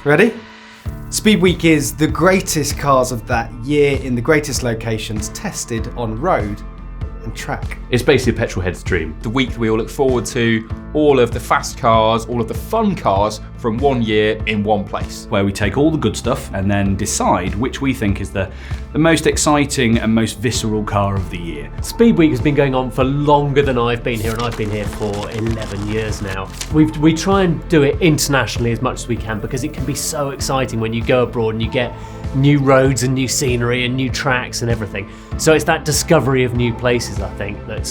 Ready? Speed Week is the greatest cars of that year in the greatest locations tested on road and track. It's basically a petrol head's dream. The week we all look forward to, all of the fast cars, all of the fun cars from one year in one place. Where we take all the good stuff and then decide which we think is the most exciting and most visceral car of the year. Speed Week has been going on for longer than I've been here, and I've been here for 11 years now. We try and do it internationally as much as we can because it can be so exciting when you go abroad and you get new roads and new scenery and new tracks and everything. So it's that discovery of new places, I think, that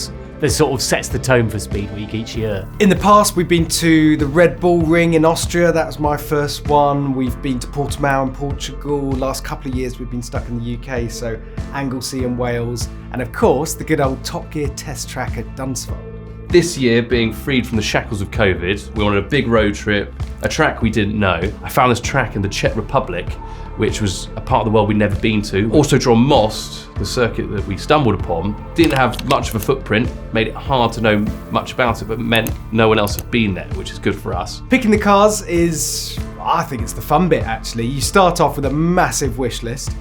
sort of sets the tone for Speed Week each year. In the past, we've been to the Red Bull Ring in Austria. That was my first one. We've been to Portimao in Portugal. Last couple of years, we've been stuck in the UK, so Anglesey in Wales. And of course, the good old Top Gear test track at Dunsfold. This year, being freed from the shackles of COVID, we wanted a big road trip, a track we didn't know. I found this track in the Czech Republic, which was a part of the world we'd never been to. Autodrom Most, the circuit that we stumbled upon, didn't have much of a footprint, made it hard to know much about it, but meant no one else had been there, which is good for us. Picking the cars is, I think it's the fun bit actually. You start off with a massive wish list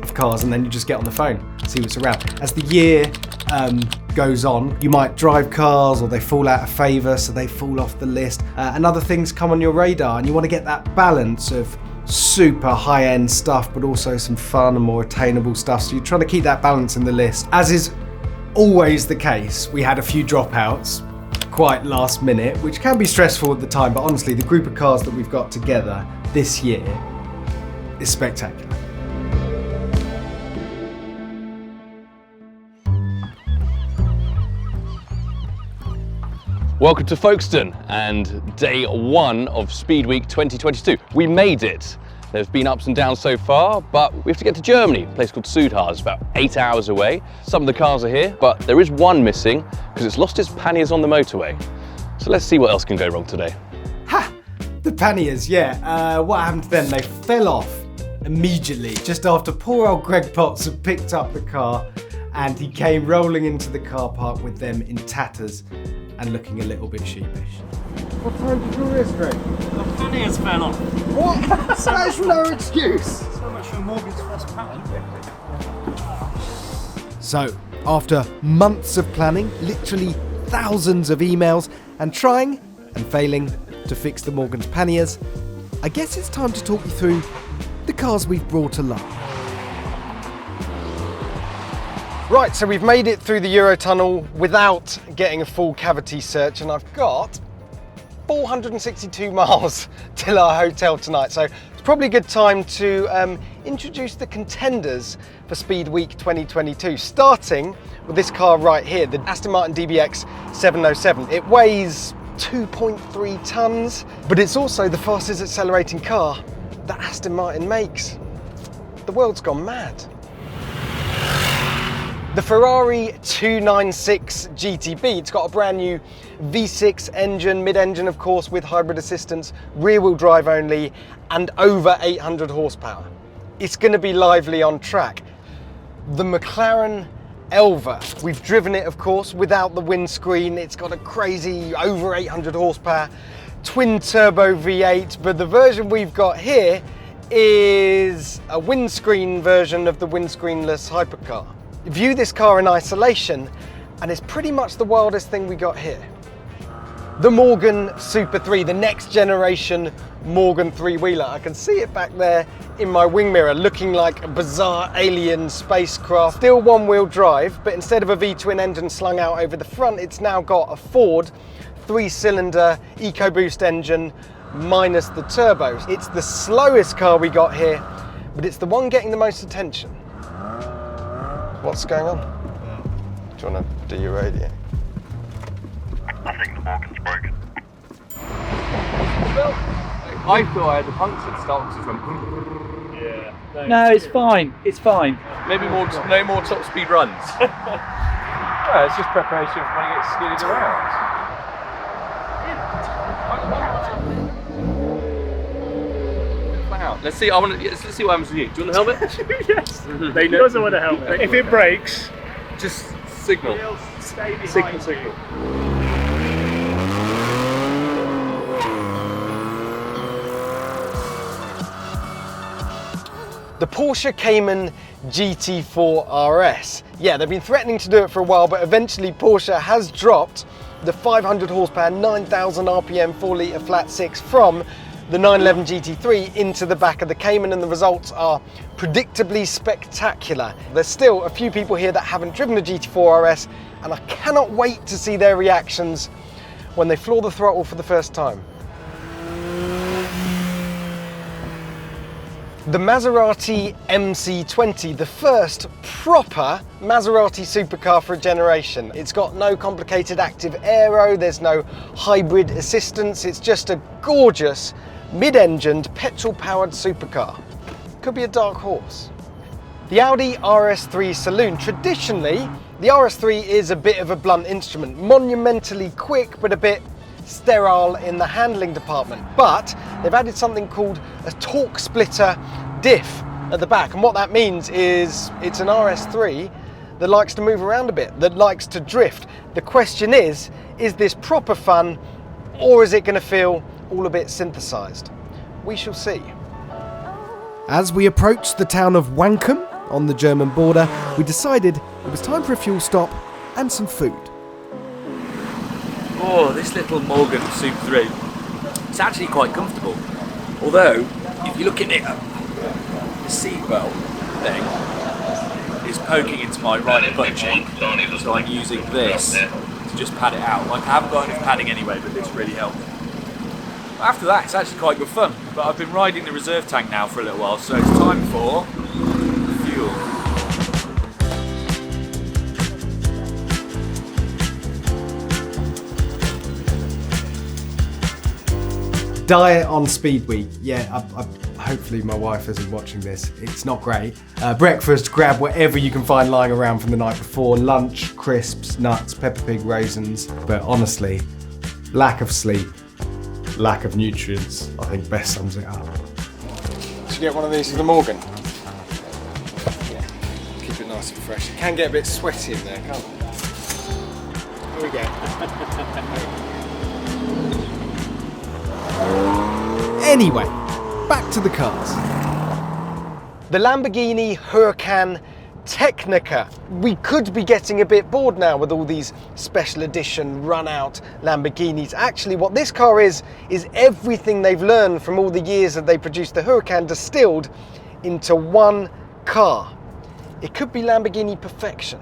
of cars and then you just get on the phone, see what's around. As the year goes on, you might drive cars or they fall out of favour, so they fall off the list, and other things come on your radar, and you want to get that balance of super high-end stuff but also some fun and more attainable stuff, so you're trying to keep that balance in the list. As is always the case, we had a few dropouts quite last minute, which can be stressful at the time, but honestly the group of cars that we've got together this year is spectacular. Welcome to Folkestone and day one of Speed Week 2022. We made it. There's been ups and downs so far, but we have to get to Germany, a place called Südharz. It's about 8 hours away. Some of the cars are here, but there is one missing because it's lost its panniers on the motorway. So let's see what else can go wrong today. Ha! The panniers, yeah. What happened to them? They fell off immediately, just after poor old Greg Potts had picked up the car and he came rolling into the car park with them in tatters and looking a little bit sheepish. What time did you wrist, Greg? The panniers fell off. What? That's no excuse. So much for Morgan's first pattern. So, after months of planning, literally thousands of emails, and trying and failing to fix the Morgan's panniers, I guess it's time to talk you through the cars we've brought along. Right, so we've made it through the Eurotunnel without getting a full cavity search, and I've got 462 miles till our hotel tonight. So it's probably a good time to introduce the contenders for Speed Week 2022, starting with this car right here, the Aston Martin DBX 707. It weighs 2.3 tons, but it's also the fastest accelerating car that Aston Martin makes. The world's gone mad. The Ferrari 296 GTB, it's got a brand new V6 engine, mid-engine of course with hybrid assistance, rear-wheel drive only, and over 800 horsepower. It's going to be lively on track. The McLaren Elva, we've driven it of course without the windscreen. It's got a crazy over 800 horsepower, twin turbo V8, but the version we've got here is a windscreen version of the windscreenless hypercar. View this car in isolation and it's pretty much the wildest thing we got here. The Morgan Super 3, the next generation Morgan three-wheeler. I can see it back there in my wing mirror looking like a bizarre alien spacecraft. Still one-wheel drive, but instead of a V-twin engine slung out over the front, it's now got a Ford 3-cylinder EcoBoost engine minus the turbos. It's the slowest car we got here, but it's the one getting the most attention. What's going on? Do you want to do your radio? I think the Morgan's broken. Well, I thought I had the puncture starts from. Yeah. No, it's fine. It's fine. Maybe no more top speed runs. Well, it's just preparation for when it gets skidded around. Let's see. Let's see what happens with you. Do you want a helmet? Yes. He doesn't want a helmet. If it breaks, Just signal. Stay behind. signal. The Porsche Cayman GT4 RS. Yeah, they've been threatening to do it for a while, but eventually Porsche has dropped the 500 horsepower, 9,000 RPM 4-litre flat six from the 911 GT3 into the back of the Cayman, and the results are predictably spectacular. There's still a few people here that haven't driven a GT4 RS, and I cannot wait to see their reactions when they floor the throttle for the first time. The Maserati MC20, the first proper Maserati supercar for a generation. It's got no complicated active aero, there's no hybrid assistance, it's just a gorgeous mid-engined petrol-powered supercar. Could be a dark horse. The Audi RS3 saloon. Traditionally, the RS3 is a bit of a blunt instrument, monumentally quick but a bit sterile in the handling department, but they've added something called a torque splitter diff at the back, and what that means is it's an RS3 that likes to move around a bit, that likes to drift. The question is this proper fun, or is it going to feel all a bit synthesized? We shall see. As we approached the town of Wankum on the German border, we decided it was time for a fuel stop and some food. Oh, this little Morgan Soup 3, it's actually quite comfortable. Although, if you look at it, the seatbelt thing is poking into my right butt cheek, so I'm using this to just pad it out. Like, I haven't got enough padding anyway, but this really helped. After that, it's actually quite good fun. But I've been riding the reserve tank now for a little while, so it's time for fuel. Diet on Speed Week. Yeah, hopefully my wife isn't watching this. It's not great. Breakfast, grab whatever you can find lying around from the night before. Lunch, crisps, nuts, Peppa Pig raisins. But honestly, lack of sleep, lack of nutrients, I think best sums it up. Should you get one of these for the Morgan? Yeah. Keep it nice and fresh. It can get a bit sweaty in there, can't it? Here we go. Anyway, back to the cars. The Lamborghini Huracan Technica. We could be getting a bit bored now with all these special edition run-out Lamborghinis. Actually, what this car is everything they've learned from all the years that they produced the Huracan distilled into one car. It could be Lamborghini perfection.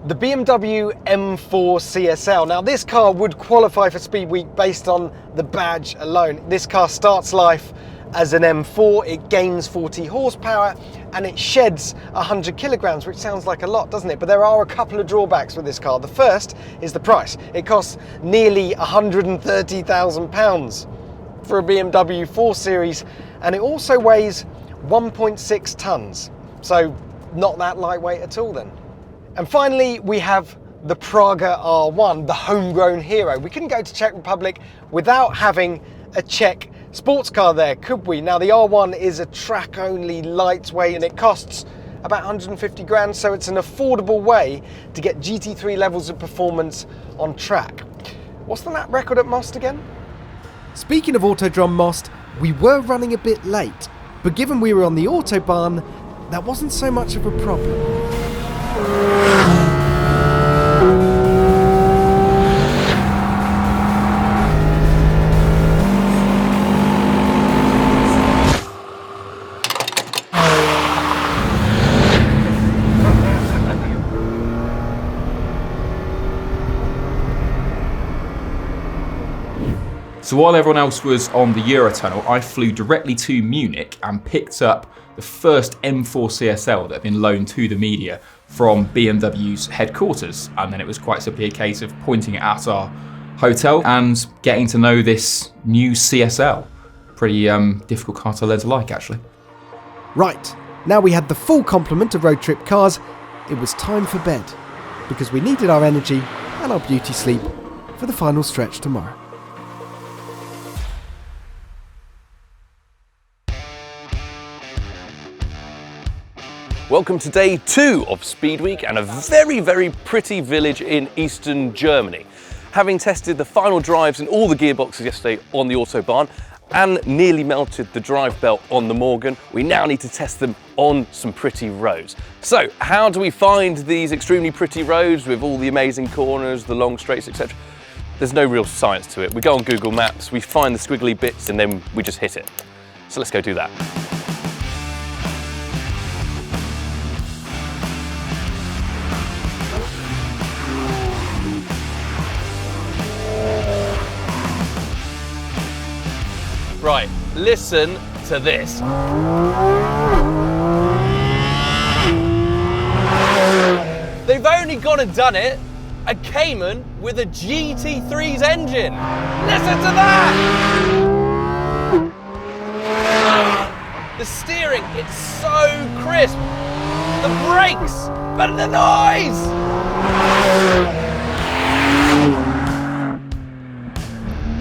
The BMW M4 CSL. Now this car would qualify for Speed Week based on the badge alone. This car starts life as an M4, it gains 40 horsepower and it sheds 100 kilograms, which sounds like a lot, doesn't it? But there are a couple of drawbacks with this car. The first is the price. It costs nearly £130,000 for a BMW 4 Series, and it also weighs 1.6 tons. So not that lightweight at all then. And finally, we have the Praga R1, the homegrown hero. We couldn't go to Czech Republic without having a Czech sports car there, could we? Now the R1 is a track-only lightweight and it costs about 150 grand, so it's an affordable way to get GT3 levels of performance on track. What's the lap record at Most again? Speaking of Autodrom Most, we were running a bit late, but given we were on the Autobahn, that wasn't so much of a problem. So while everyone else was on the Eurotunnel, I flew directly to Munich and picked up the first M4 CSL that had been loaned to the media from BMW's headquarters. And then it was quite simply a case of pointing it at our hotel and getting to know this new CSL. Pretty difficult car to learn to like, actually. Right, now we had the full complement of road trip cars, it was time for bed, because we needed our energy and our beauty sleep for the final stretch tomorrow. Welcome to day 2 of Speed Week and a very, very pretty village in eastern Germany. Having tested the final drives in all the gearboxes yesterday on the Autobahn and nearly melted the drive belt on the Morgan. We now need to test them on some pretty roads. So how do we find these extremely pretty roads with all the amazing corners, the long straights, etc.? There's no real science to it. We go on Google Maps, we find the squiggly bits, and then we just hit it. So let's go do that. Right, listen to this. They've only gone and done it, a Cayman with a GT3's engine. Listen to that! The steering, it's so crisp. The brakes, but the noise!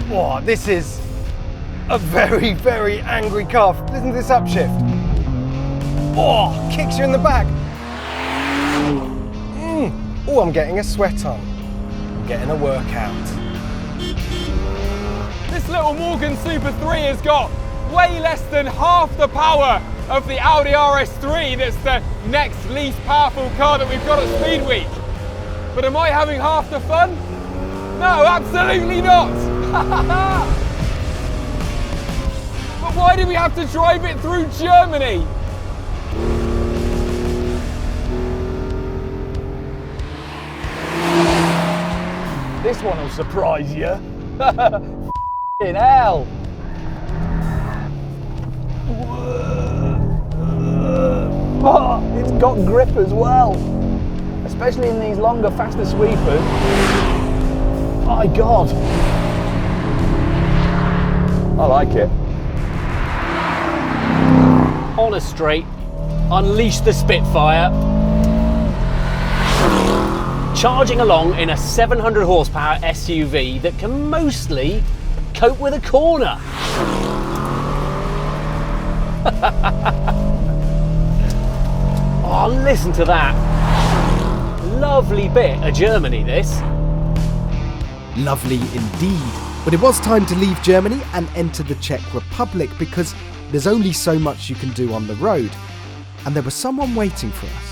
Oh, this is a very, very angry car. Listen to this upshift. Oh, kicks you in the back. Oh, I'm getting a sweat on. I'm getting a workout. This little Morgan Super 3 has got way less than half the power of the Audi RS3 that's the next least powerful car that we've got at Speed Week. But am I having half the fun? No, absolutely not! But why do we have to drive it through Germany? This one will surprise you. F***ing hell. Oh, it's got grip as well. Especially in these longer, faster sweepers. My God. I like it. On a straight, unleash the Spitfire. Charging along in a 700 horsepower SUV that can mostly cope with a corner. Oh, listen to that. Lovely bit of Germany, this. Lovely indeed. But it was time to leave Germany and enter the Czech Republic because there's only so much you can do on the road. And there was someone waiting for us.